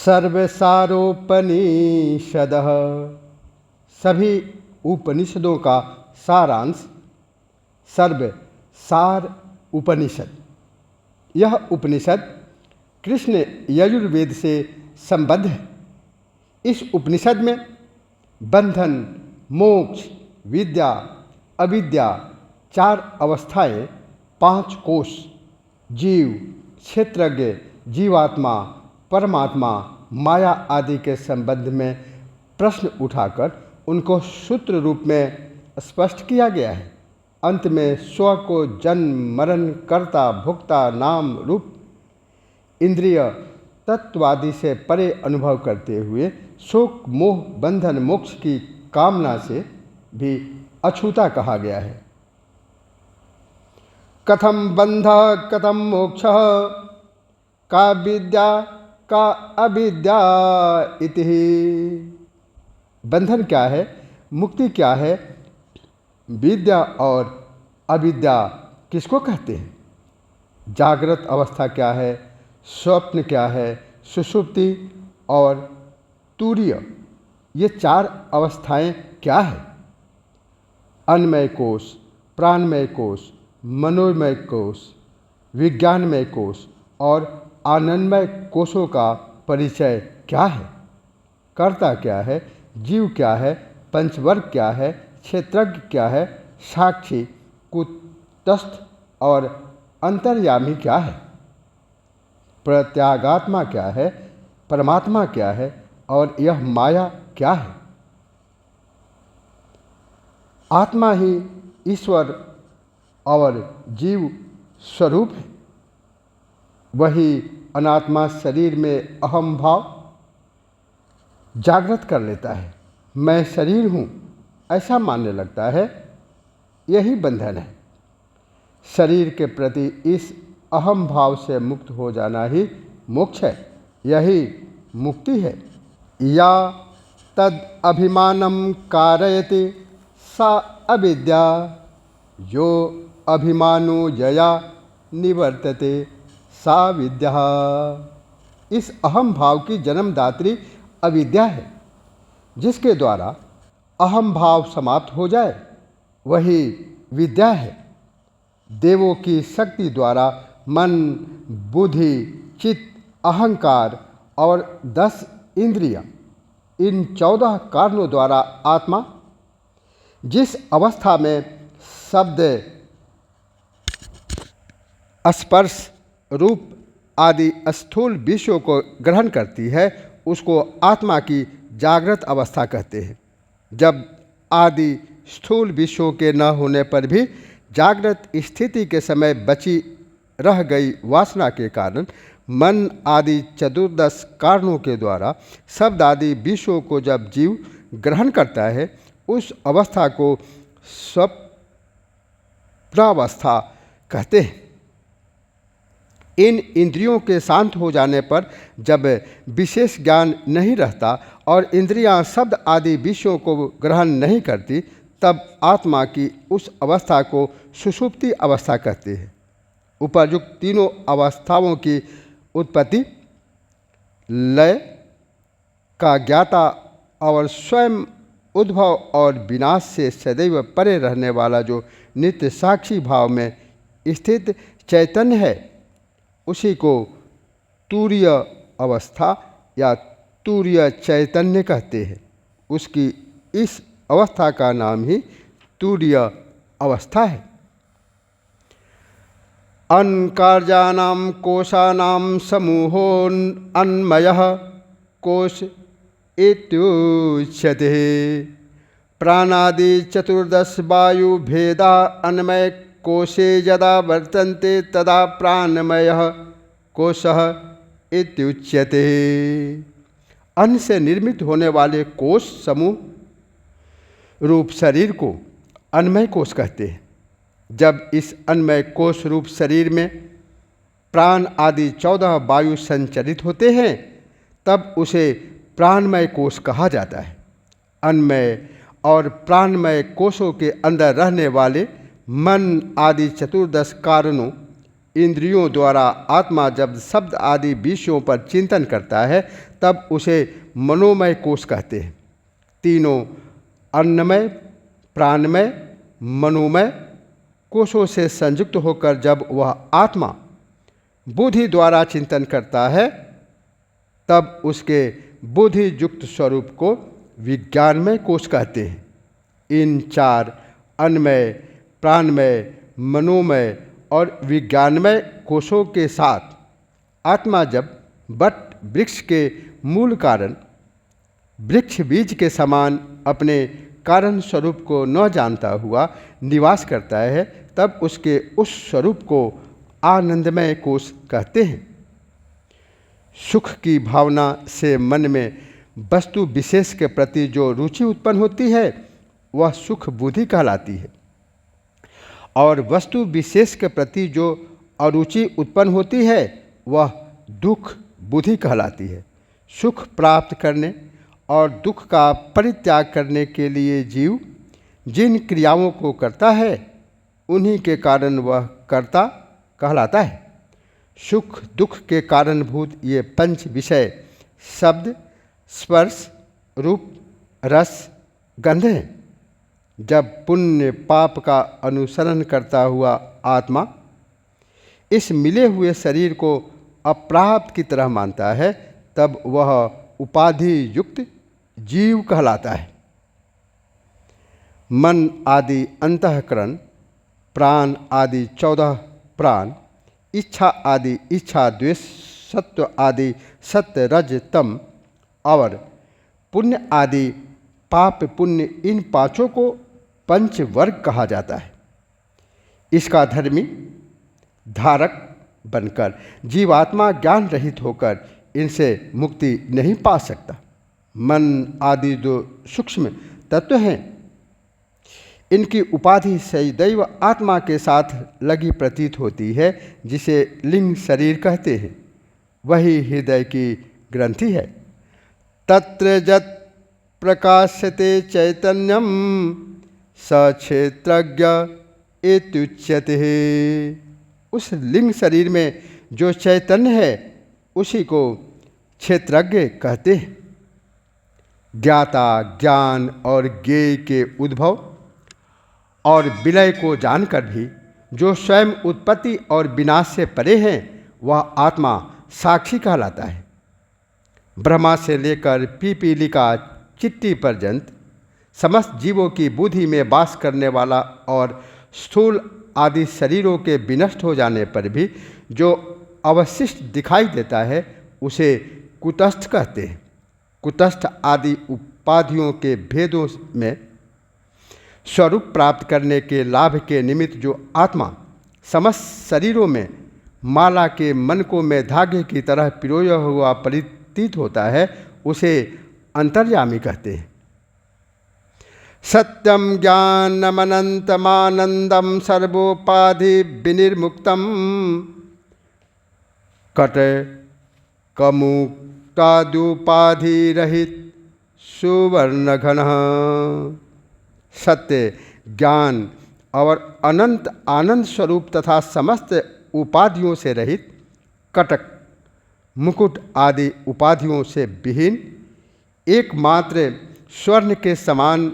सर्वसारोपनिषदः, सभी उपनिषदों का सारांश। सर्व सार उपनिषद, यह उपनिषद कृष्ण यजुर्वेद से संबद्ध है। इस उपनिषद में बंधन, मोक्ष, विद्या, अविद्या, 4 अवस्थाएं, 5 कोश, जीव, क्षेत्रज्ञ, जीवात्मा, परमात्मा, माया आदि के संबंध में प्रश्न उठाकर उनको सूत्र रूप में स्पष्ट किया गया है। अंत में स्व को जन्म मरण कर्ता भोक्ता नाम रूप इंद्रिय तत्वादि से परे अनुभव करते हुए शोक मोह बंधन मोक्ष की कामना से भी अछूता कहा गया है। कथम बंध कथम मोक्ष, का विद्या का अविद्या इति। बंधन क्या है, मुक्ति क्या है, विद्या और अविद्या किसको कहते हैं, जागृत अवस्था क्या है, स्वप्न क्या है, सुषुप्ति और तुरीय, ये 4 अवस्थाएं क्या है। अन्नमय कोश, प्राणमय कोश, मनोमय कोश, विज्ञानमय कोश और आनंदमय कोशों का परिचय क्या है, कर्ता क्या है, जीव क्या है, पंचवर्ग क्या है, क्षेत्रज्ञ क्या है, साक्षी, कुटस्थ और अंतर्यामी क्या है, प्रत्यागात्मा क्या है, परमात्मा क्या है और यह माया क्या है। आत्मा ही ईश्वर और जीव स्वरूप है। वही अनात्मा शरीर में अहम भाव जागृत कर लेता है। मैं शरीर हूँ ऐसा मानने लगता है। यही बंधन है। शरीर के प्रति इस अहम भाव से मुक्त हो जाना ही मोक्ष है, यही मुक्ति है। या तद अभिमानम कारयति सा अविद्या, जो अभिमानो यया निवर्तते सा विद्या। इस अहम भाव की जन्मदात्री अविद्या है। जिसके द्वारा अहम भाव समाप्त हो जाए वही विद्या है। देवों की शक्ति द्वारा मन, बुद्धि, चित्त, अहंकार और 10 इंद्रियां, इन 14 कारणों द्वारा आत्मा जिस अवस्था में शब्द, स्पर्श, रूप आदि स्थूल विषयों को ग्रहण करती है उसको आत्मा की जागृत अवस्था कहते हैं। जब आदि स्थूल विषयों के न होने पर भी जागृत स्थिति के समय बची रह गई वासना के कारण मन आदि 14 कारणों के द्वारा शब्द आदि विषयों को जब जीव ग्रहण करता है उस अवस्था को स्वप्नावस्था कहते हैं। इन इंद्रियों के शांत हो जाने पर जब विशेष ज्ञान नहीं रहता और इंद्रियां शब्द आदि विषयों को ग्रहण नहीं करती तब आत्मा की उस अवस्था को सुषुप्ति अवस्था कहते हैं। उपर्युक्त तीनों अवस्थाओं की उत्पत्ति, लय का ज्ञाता और स्वयं उद्भव और विनाश से सदैव परे रहने वाला जो नित्य साक्षी भाव में स्थित चैतन्य है उसी को तुरीय अवस्था या तुरीय चैतन्य कहते हैं। उसकी इस अवस्था का नाम ही तुरीय अवस्था है। अन्नकार्याणां कोशानां समूहोऽन्मयः कोश इत्युच्यते। प्राणादि 14 वायु भेदा अन्नमय कोशे यदा वर्तन्ते तदा प्राणमयः कोशः इत्युच्यते। अन्न से निर्मित होने वाले कोश समूह रूप शरीर को अन्नमय कोश कहते हैं। जब इस अन्नमय कोश रूप शरीर में प्राण आदि 14 वायु संचरित होते हैं तब उसे प्राणमय कोश कहा जाता है। अन्नमय और प्राणमय कोशों के अंदर रहने वाले मन आदि 14 कारणों इंद्रियों द्वारा आत्मा जब शब्द आदि विषयों पर चिंतन करता है तब उसे मनोमय कोश कहते हैं। तीनों अन्नमय, प्राणमय, मनोमय कोशों से संयुक्त होकर जब वह आत्मा बुद्धि द्वारा चिंतन करता है तब उसके बुद्धि युक्त स्वरूप को विज्ञानमय कोश कहते हैं। इन चार अन्नमय, प्राणमय, मनोमय और विज्ञानमय कोशों के साथ आत्मा जब वट वृक्ष के मूल कारण वृक्ष बीज के समान अपने कारण स्वरूप को न जानता हुआ निवास करता है तब उसके उस स्वरूप को आनंदमय कोश कहते हैं। सुख की भावना से मन में वस्तु विशेष के प्रति जो रुचि उत्पन्न होती है वह सुख बुद्धि कहलाती है और वस्तु विशेष के प्रति जो अरुचि उत्पन्न होती है वह दुख बुद्धि कहलाती है। सुख प्राप्त करने और दुख का परित्याग करने के लिए जीव जिन क्रियाओं को करता है उन्हीं के कारण वह कर्ता कहलाता है। सुख दुख के कारणभूत ये पंच विषय शब्द, स्पर्श, रूप, रस, गंध हैं। जब पुण्य पाप का अनुसरण करता हुआ आत्मा इस मिले हुए शरीर को अप्राप्त की तरह मानता है तब वह उपाधि युक्त जीव कहलाता है। मन आदि अंतःकरण, प्राण आदि 14 प्राण, इच्छा आदि इच्छा, द्वेष, सत्व आदि सत्य, रज, तम और पुण्य आदि पाप पुण्य, इन पांचों को पंच वर्ग कहा जाता है। इसका धर्मी धारक बनकर जीवात्मा ज्ञान रहित होकर इनसे मुक्ति नहीं पा सकता। मन आदि जो सूक्ष्म तत्व हैं इनकी उपाधि सदैव आत्मा के साथ लगी प्रतीत होती है जिसे लिंग शरीर कहते हैं। वही हृदय की ग्रंथि है। तत्र जत प्रकाशते चैतन्यम स क्षेत्रज्ञ इत्युच्यते। उस लिंग शरीर में जो चैतन्य है उसी को क्षेत्रज्ञ कहते हैं। ज्ञाता ज्ञान और ज्ञेय के उद्भव और विलय को जानकर भी जो स्वयं उत्पत्ति और विनाश से परे हैं वह आत्मा साक्षी कहलाता है। ब्रह्मा से लेकर पीपीलिका चिट्टी पर्यंत समस्त जीवों की बुद्धि में वास करने वाला और स्थूल आदि शरीरों के विनष्ट हो जाने पर भी जो अवशिष्ट दिखाई देता है उसे कुटस्थ कहते हैं। कुटस्थ आदि उपाधियों के भेदों में स्वरूप प्राप्त करने के लाभ के निमित्त जो आत्मा समस्त शरीरों में माला के मनकों में धागे की तरह पिरोया हुआ प्रतीत होता है उसे अंतर्यामी कहते हैं। सत्यम ज्ञानमनंतमानंदम सर्वोपाधि विनिर्मुक्तम कट कमुक्तादुपाधि रहित सुवर्ण घन। सत्य, ज्ञान और अनंत आनंद स्वरूप तथा समस्त उपाधियों से रहित, कटक, मुकुट आदि उपाधियों से विहीन, एकमात्र स्वर्ण के समान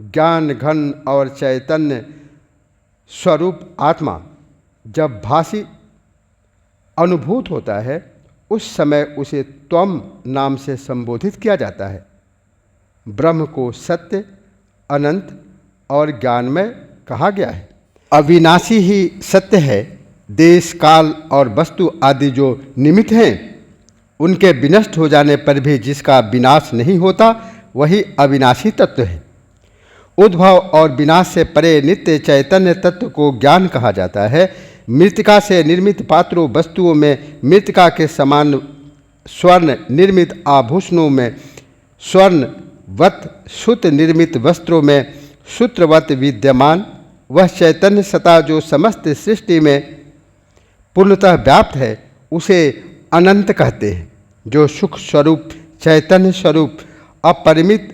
ज्ञान घन और चैतन्य स्वरूप आत्मा जब भासी अनुभूत होता है उस समय उसे त्वम नाम से संबोधित किया जाता है। ब्रह्म को सत्य, अनंत और ज्ञानमय कहा गया है। अविनाशी ही सत्य है। देश काल और वस्तु आदि जो निमित्त हैं उनके विनष्ट हो जाने पर भी जिसका विनाश नहीं होता वही अविनाशी तत्व है। उद्भव और विनाश से परे नित्य चैतन्य तत्व को ज्ञान कहा जाता है। मृतिका से निर्मित पात्रों वस्तुओं में मृतिका के समान स्वर्ण निर्मित आभूषणों में स्वर्णवत, सूत्र निर्मित वस्त्रों में सूत्रवत विद्यमान वह चैतन्य सत्ता जो समस्त सृष्टि में पूर्णतः व्याप्त है उसे अनंत कहते हैं। जो सुख स्वरूप चैतन्य स्वरूप अपरिमित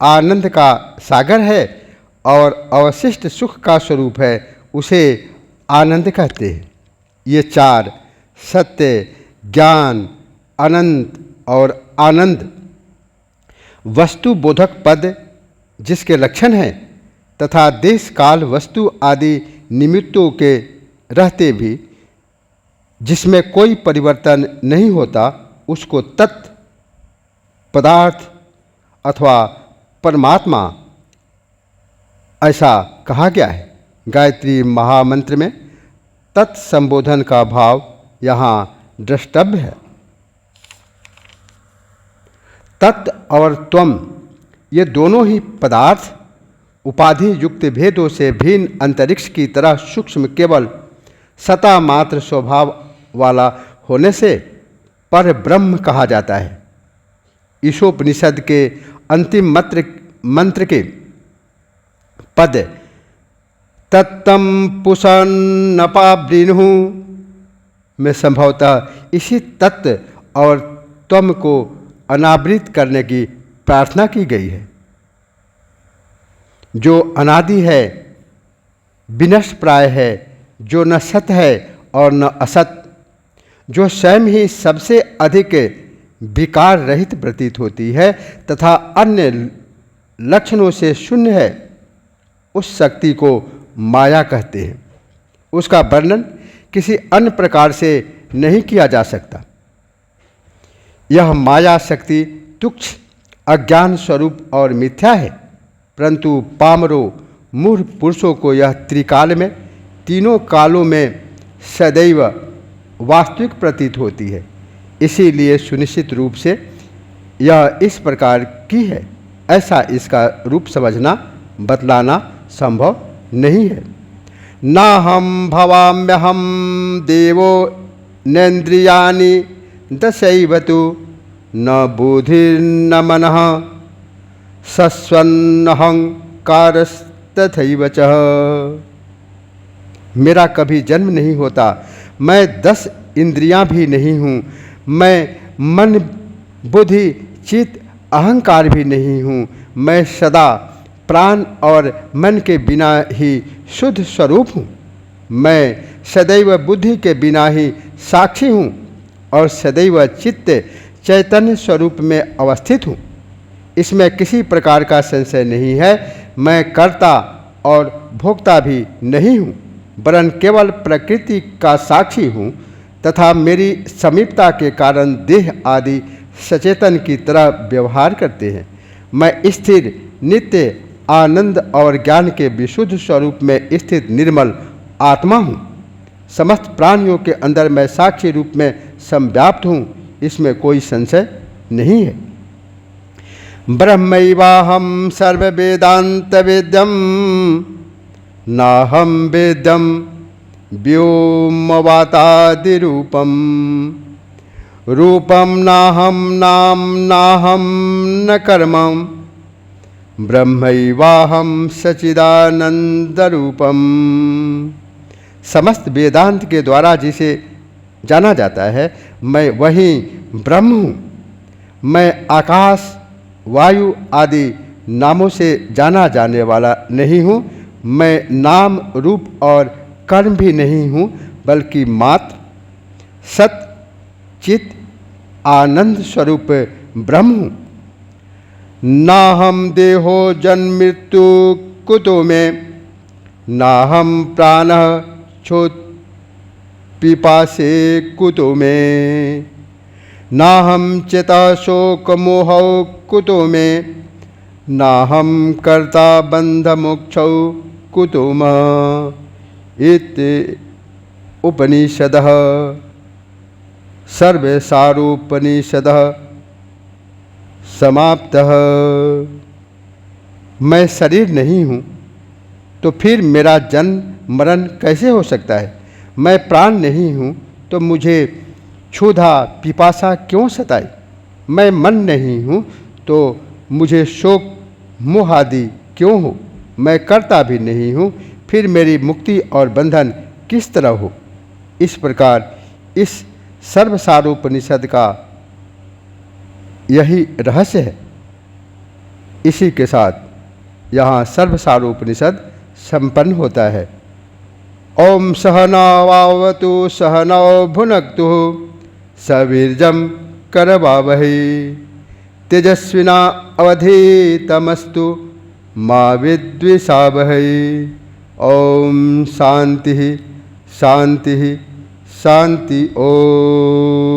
आनंद का सागर है और अवशिष्ट सुख का स्वरूप है उसे आनंद कहते हैं। ये चार सत्य, ज्ञान, अनंत और आनंद वस्तु बोधक पद जिसके लक्षण हैं तथा देश काल वस्तु आदि निमित्तों के रहते भी जिसमें कोई परिवर्तन नहीं होता उसको तत्व, पदार्थ अथवा परमात्मा ऐसा कहा गया है। गायत्री महामंत्र में तत्संबोधन का भाव यहाँ द्रष्टव्य है। तत् और त्वम ये दोनों ही पदार्थ उपाधि युक्त भेदों से भिन्न अंतरिक्ष की तरह सूक्ष्म केवल सता मात्र स्वभाव वाला होने से पर ब्रह्म कहा जाता है। ईशोपनिषद के अंतिम मंत्र के पद तत्तम पुषन्नपावृणु में संभवतः इसी तत्व और त्वम को अनावृत करने की प्रार्थना की गई है। जो अनादि है, विनष्ट प्राय है, जो न सत है और न असत, जो स्वयं ही सबसे अधिक विकार रहित प्रतीत होती है तथा अन्य लक्षणों से शून्य है, उस शक्ति को माया कहते हैं। उसका वर्णन किसी अन्य प्रकार से नहीं किया जा सकता। यह माया शक्ति तुच्छ अज्ञान स्वरूप और मिथ्या है, परंतु पामरों मूढ़ पुरुषों को यह त्रिकाल में तीनों कालों में सदैव वास्तविक प्रतीत होती है। इसीलिए सुनिश्चित रूप से यह इस प्रकार की है, ऐसा इसका रूप समझना बतलाना संभव नहीं है। न हम भवाम्यहम देवो नेन्द्रियाणि दशैव तु न बुद्धिर्न मनः सस्वन्नहंकारस्तथैव च। मेरा कभी जन्म नहीं होता, मैं 10 इंद्रियां भी नहीं हूँ, मैं मन बुद्धि चित्त अहंकार भी नहीं हूँ, मैं सदा प्राण और मन के बिना ही शुद्ध स्वरूप हूँ, मैं सदैव बुद्धि के बिना ही साक्षी हूँ और सदैव चित्त चैतन्य स्वरूप में अवस्थित हूँ। इसमें किसी प्रकार का संशय नहीं है। मैं कर्ता और भोक्ता भी नहीं हूँ, वरन केवल प्रकृति का साक्षी हूँ तथा मेरी समीपता के कारण देह आदि सचेतन की तरह व्यवहार करते हैं। मैं स्थिर, नित्य, आनंद और ज्ञान के विशुद्ध स्वरूप में स्थित निर्मल आत्मा हूँ। समस्त प्राणियों के अंदर मैं साक्षी रूप में संव्याप्त हूँ, इसमें कोई संशय नहीं है। ब्रह्मैवाहं सर्ववेदांत वेद्यम नाहं वेद्यम व्योमवातादिरूपम रूपम नाहं नाम नाहं न कर्मं ब्रह्मैवाहं सच्चिदानंदरूपम। समस्त वेदांत के द्वारा जिसे जाना जाता है, मैं वही ब्रह्म हूँ। मैं आकाश, वायु आदि नामों से जाना जाने वाला नहीं हूँ। मैं नाम, रूप और कर्म भी नहीं हूँ, बल्कि मात्र सत चित आनंद स्वरूप ब्रह्म हूँ। नाहं देहो जन्म मृत्यु कुतो में, नाहं प्राणः क्षोत पिपासे कुतो में, नाहं चितः शोक मोहौ कुतो में, नाहं कर्ता बंध मोक्षौ कुतो मः। इति उपनिषदः सर्वसारोपनिषदः समाप्तः। मैं शरीर नहीं हूँ तो फिर मेरा जन्म मरण कैसे हो सकता है? मैं प्राण नहीं हूँ तो मुझे क्षुधा पिपासा क्यों सताई? मैं मन नहीं हूँ तो मुझे शोक मोह आदि क्यों हो? मैं कर्ता भी नहीं हूँ, फिर मेरी मुक्ति और बंधन किस तरह हो? इस प्रकार इस सर्वसारोपनिषद का यही रहस्य है। इसी के साथ यहाँ सर्वसारोपनिषद संपन्न होता है ओम सहनावतु सहनौ भुनक्तु सवीर्यं करवावहै तेजस्विना अवधीतमस्तु मा विद्विषावहै। ओम शांति शांति शांति। ओम।